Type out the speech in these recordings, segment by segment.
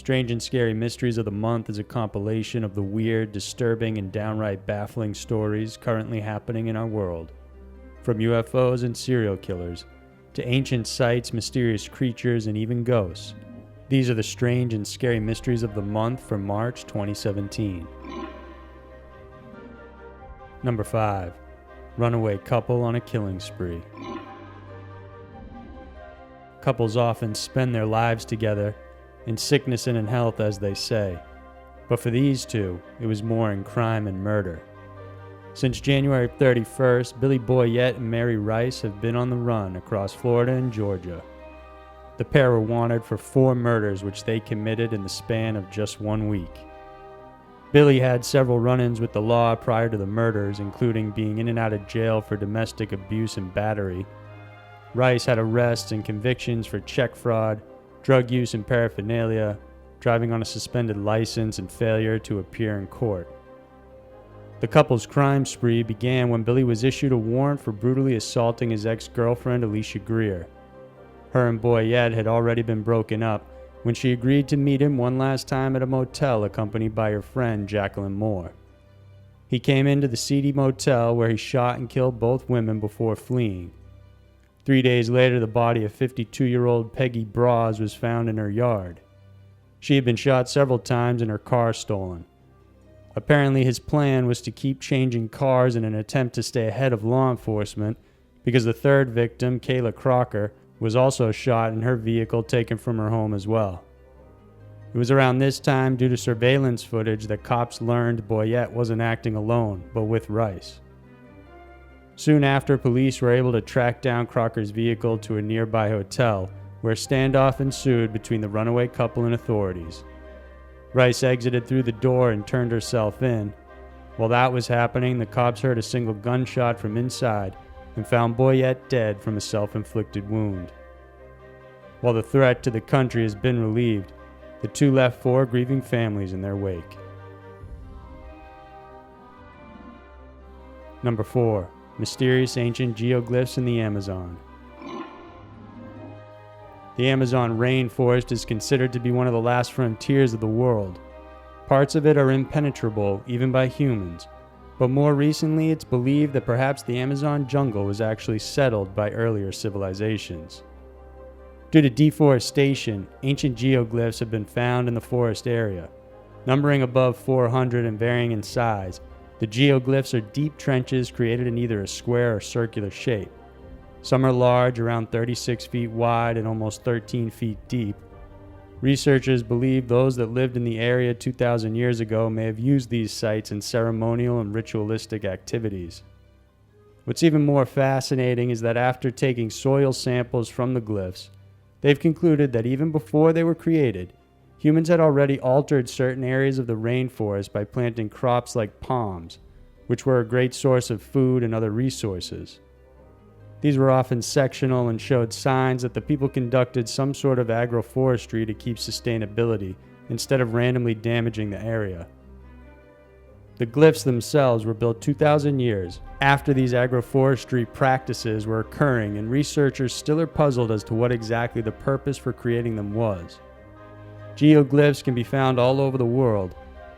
Strange and Scary Mysteries of the Month is a compilation of the weird, disturbing, and downright baffling stories currently happening in our world. From UFOs and serial killers, to ancient sites, mysterious creatures, and even ghosts. These are the Strange and Scary Mysteries of the Month for March 2017. Number 5. Runaway couple on a killing spree. Couples often spend their lives together, in sickness and in health, as they say. But for these two, it was more in crime and murder. Since January 31st, Billy Boyette and Mary Rice have been on the run across Florida and Georgia. The pair were wanted for 4 murders which they committed in the span of just 1 week. Billy had several run-ins with the law prior to the murders, including being in and out of jail for domestic abuse and battery. Rice had arrests and convictions for check fraud, drug use and paraphernalia, driving on a suspended license, and failure to appear in court. The couple's crime spree began when Billy was issued a warrant for brutally assaulting his ex-girlfriend Alicia Greer. Her and Boyette had already been broken up when she agreed to meet him one last time at a motel accompanied by her friend Jacqueline Moore. He came into the seedy motel where he shot and killed both women before fleeing. 3 days later, the body of 52-year-old Peggy Bras was found in her yard. She had been shot several times and her car stolen. Apparently, his plan was to keep changing cars in an attempt to stay ahead of law enforcement because the third victim, Kayla Crocker, was also shot and her vehicle taken from her home as well. It was around this time, due to surveillance footage, that cops learned Boyette wasn't acting alone, but with Rice. Soon after, police were able to track down Crocker's vehicle to a nearby hotel, where a standoff ensued between the runaway couple and authorities. Rice exited through the door and turned herself in. While that was happening, the cops heard a single gunshot from inside and found Boyette dead from a self-inflicted wound. While the threat to the country has been relieved, the two left 4 grieving families in their wake. Number 4. Mysterious ancient geoglyphs in the Amazon. The Amazon rainforest is considered to be one of the last frontiers of the world. Parts of it are impenetrable, even by humans, but more recently it's believed that perhaps the Amazon jungle was actually settled by earlier civilizations. Due to deforestation, ancient geoglyphs have been found in the forest area. Numbering above 400 and varying in size, the geoglyphs are deep trenches created in either a square or circular shape. Some are large, around 36 feet wide and almost 13 feet deep. Researchers believe those that lived in the area 2,000 years ago may have used these sites in ceremonial and ritualistic activities. What's even more fascinating is that after taking soil samples from the glyphs, they've concluded that even before they were created, humans had already altered certain areas of the rainforest by planting crops like palms, which were a great source of food and other resources. These were often sectional and showed signs that the people conducted some sort of agroforestry to keep sustainability instead of randomly damaging the area. The glyphs themselves were built 2,000 years after these agroforestry practices were occurring, and researchers still are puzzled as to what exactly the purpose for creating them was. Geoglyphs can be found all over the world.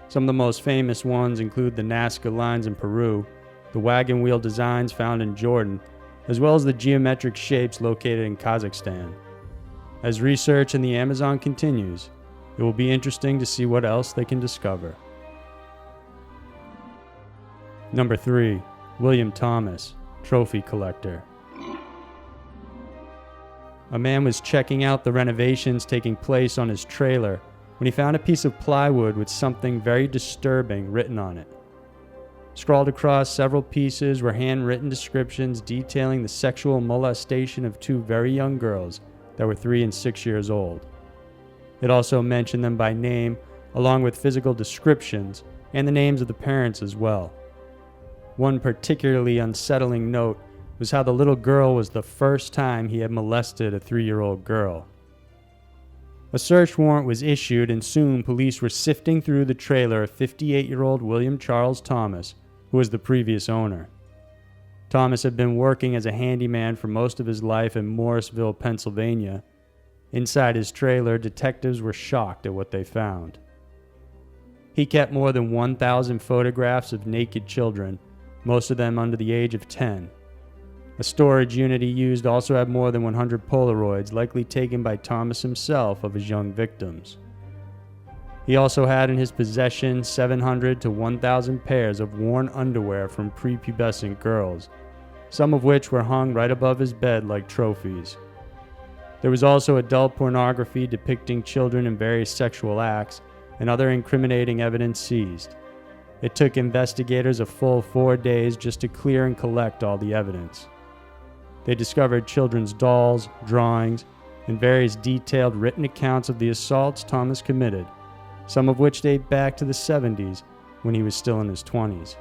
Some of the most famous ones include the Nazca lines in Peru, the wagon wheel designs found in Jordan, as well as the geometric shapes located in Kazakhstan. As research in the Amazon continues, it will be interesting to see what else they can discover. Number 3. William Thomas, trophy collector. A man was checking out the renovations taking place on his trailer when he found a piece of plywood with something very disturbing written on it. Scrawled across several pieces were handwritten descriptions detailing the sexual molestation of 2 very young girls that were 3 and 6 years old. It also mentioned them by name, along with physical descriptions and the names of the parents as well. One particularly unsettling note was how the little girl was the first time he had molested a 3-year-old girl. A search warrant was issued, and soon police were sifting through the trailer of 58-year-old William Charles Thomas, who was the previous owner. Thomas had been working as a handyman for most of his life in Morrisville, Pennsylvania. Inside his trailer, detectives were shocked at what they found. He kept more than 1,000 photographs of naked children, most of them under the age of 10. A storage unit he used also had more than 100 Polaroids, likely taken by Thomas himself, of his young victims. He also had in his possession 700 to 1,000 pairs of worn underwear from prepubescent girls, some of which were hung right above his bed like trophies. There was also adult pornography depicting children in various sexual acts and other incriminating evidence seized. It took investigators a full 4 days just to clear and collect all the evidence. They discovered children's dolls, drawings, and various detailed written accounts of the assaults Thomas committed, some of which date back to the 70s when he was still in his 20s.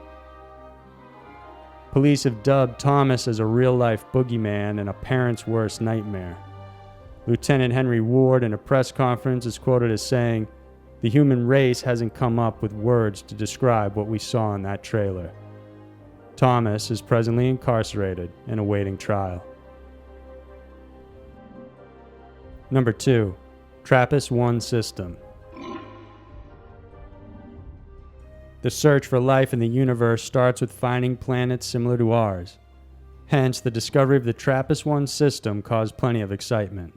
Police have dubbed Thomas as a real-life boogeyman and a parent's worst nightmare. Lieutenant Henry Ward in a press conference is quoted as saying, "The human race hasn't come up with words to describe what we saw in that trailer." Thomas is presently incarcerated and awaiting trial. Number 2. Trappist One System. The search for life in the universe starts with finding planets similar to ours. Hence, the discovery of the Trappist One System caused plenty of excitement.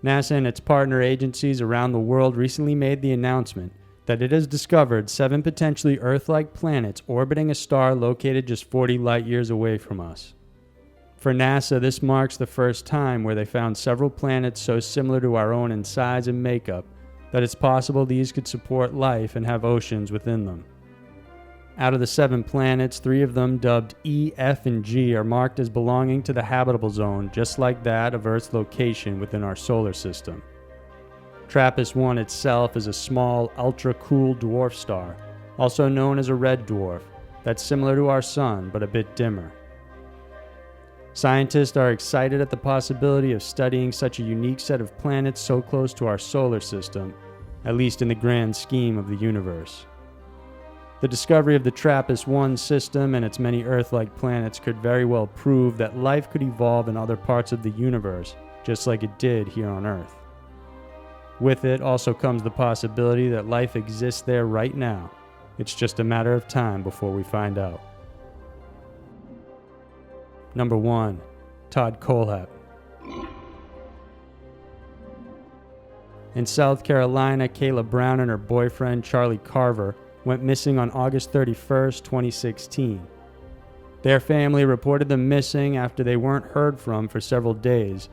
NASA and its partner agencies around the world recently made the announcement that it has discovered 7 potentially Earth-like planets orbiting a star located just 40 light-years away from us. For NASA, this marks the first time where they found several planets so similar to our own in size and makeup that it's possible these could support life and have oceans within them. Out of the 7 planets, 3 of them, dubbed E, F, and G, are marked as belonging to the habitable zone, just like that of Earth's location within our solar system. Trappist 1 itself is a small, ultra-cool dwarf star, also known as a red dwarf, that's similar to our Sun but a bit dimmer. Scientists are excited at the possibility of studying such a unique set of planets so close to our solar system, at least in the grand scheme of the universe. The discovery of the Trappist One System and its many Earth-like planets could very well prove that life could evolve in other parts of the universe, just like it did here on Earth. With it also comes the possibility that life exists there right now. It's just a matter of time before we find out. Number 1. Todd Cole. In South Carolina, Kayla Brown and her boyfriend Charlie Carver went missing on August 31st, 2016. Their family reported them missing after they weren't heard from for several days.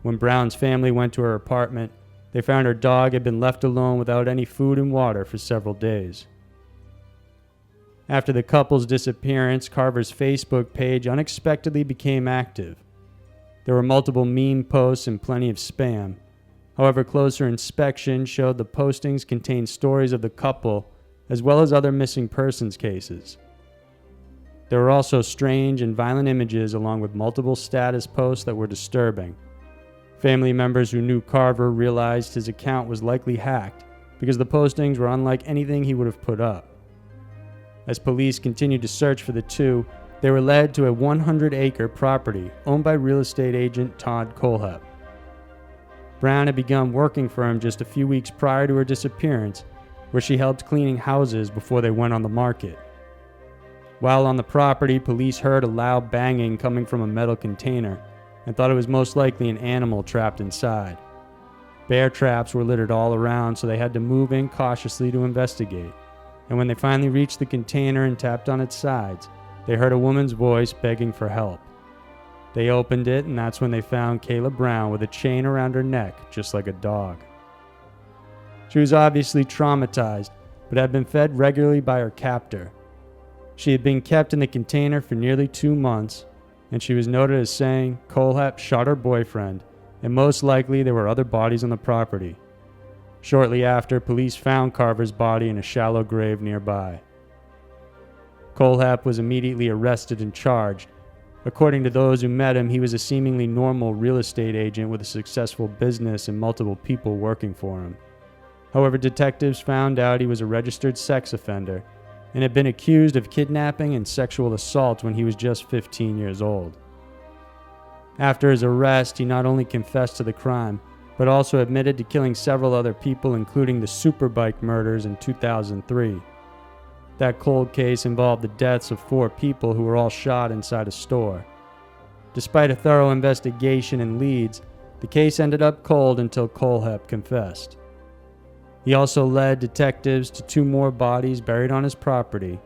When Brown's family went to her apartment, they found her dog had been left alone without any food and water for several days. After the couple's disappearance, Carver's Facebook page unexpectedly became active. There were multiple meme posts and plenty of spam. However, closer inspection showed the postings contained stories of the couple as well as other missing persons cases. There were also strange and violent images along with multiple status posts that were disturbing. Family members who knew Carver realized his account was likely hacked because the postings were unlike anything he would have put up. As police continued to search for the two, they were led to a 100-acre property owned by real estate agent Todd Cole. Brown had begun working for him just a few weeks prior to her disappearance, where she helped cleaning houses before they went on the market. While on the property, police heard a loud banging coming from a metal container and thought it was most likely an animal trapped inside. Bear traps were littered all around, so they had to move in cautiously to investigate. And when they finally reached the container and tapped on its sides, they heard a woman's voice begging for help. They opened it, and that's when they found Kayla Brown with a chain around her neck, just like a dog. She was obviously traumatized, but had been fed regularly by her captor. She had been kept in the container for nearly 2 months, and she was noted as saying Colehap shot her boyfriend, and most likely there were other bodies on the property. Shortly after, police found Carver's body in a shallow grave nearby. Colehap was immediately arrested and charged. According to those who met him, he was a seemingly normal real estate agent with a successful business and multiple people working for him. However, detectives found out he was a registered sex offender and had been accused of kidnapping and sexual assault when he was just 15 years old. After his arrest, he not only confessed to the crime, but also admitted to killing several other people, including the Superbike murders in 2003. That cold case involved the deaths of 4 people who were all shot inside a store. Despite a thorough investigation and leads, the case ended up cold until Colehep confessed. He also led detectives to 2 more bodies buried on his property.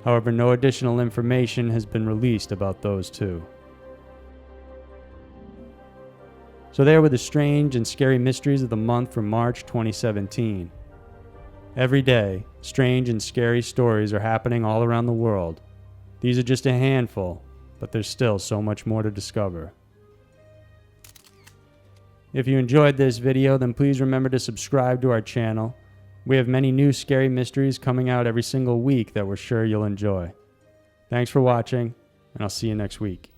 However, no additional information has been released about those 2. So there were the strange and scary mysteries of the month for March 2017. Every day, strange and scary stories are happening all around the world. These are just a handful, but there's still so much more to discover. If you enjoyed this video, then please remember to subscribe to our channel. We have many new scary mysteries coming out every single week that we're sure you'll enjoy. Thanks for watching, and I'll see you next week.